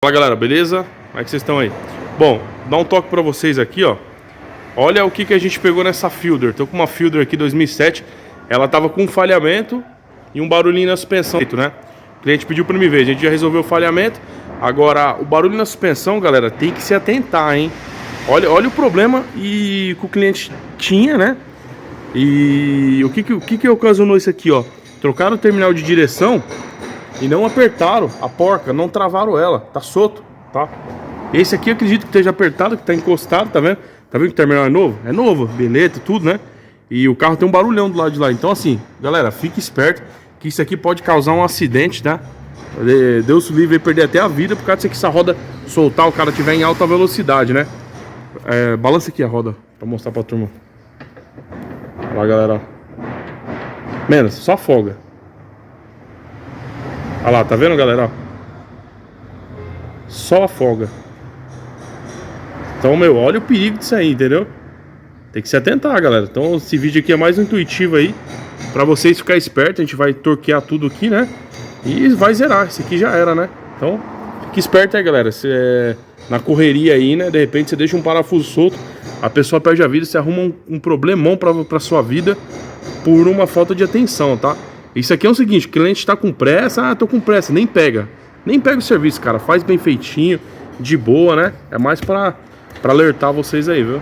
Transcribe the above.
Fala galera, beleza? Como é que vocês estão aí? Bom, dá um toque pra vocês aqui, ó. Olha o que a gente pegou nessa Fielder. Tô com uma Fielder aqui 2007. Ela tava com um falhamento e um barulhinho na suspensão, né? O cliente pediu pra me ver, a gente já resolveu o falhamento. Agora, o barulho na suspensão, galera, tem que se atentar, hein? Olha o problema que o cliente tinha, né? E o que ocasionou isso aqui, ó? Trocaram o terminal de direção e não apertaram a porca, não travaram ela, tá solto, tá? Esse aqui eu acredito que esteja apertado, que tá encostado, tá vendo? Tá vendo que o terminal é novo? É novo, beleza, tudo, né? E o carro tem um barulhão do lado de lá. Então assim, galera, fique esperto que isso aqui pode causar um acidente, tá? Deus livre aí perder até a vida por causa disso aqui, se a roda soltar, o cara tiver em alta velocidade, né? Balança aqui a roda, pra mostrar pra turma. Olha lá, galera, ó. Menos, só folga. Olha lá, tá vendo, galera? Só afoga. Então, olha o perigo disso aí, entendeu? Tem que se atentar, galera. Então, esse vídeo aqui é mais intuitivo aí, pra vocês ficarem espertos. A gente vai torquear tudo aqui, né? E vai zerar. Esse aqui já era, né? Então, fique esperto aí, galera. Na correria aí, né? De repente você deixa um parafuso solto, a pessoa perde a vida, você arruma um problemão pra sua vida por uma falta de atenção, tá? Isso aqui é o seguinte, o cliente tá com pressa, tô com pressa, nem pega o serviço, cara, faz bem feitinho, de boa, né? É mais pra alertar vocês aí, viu?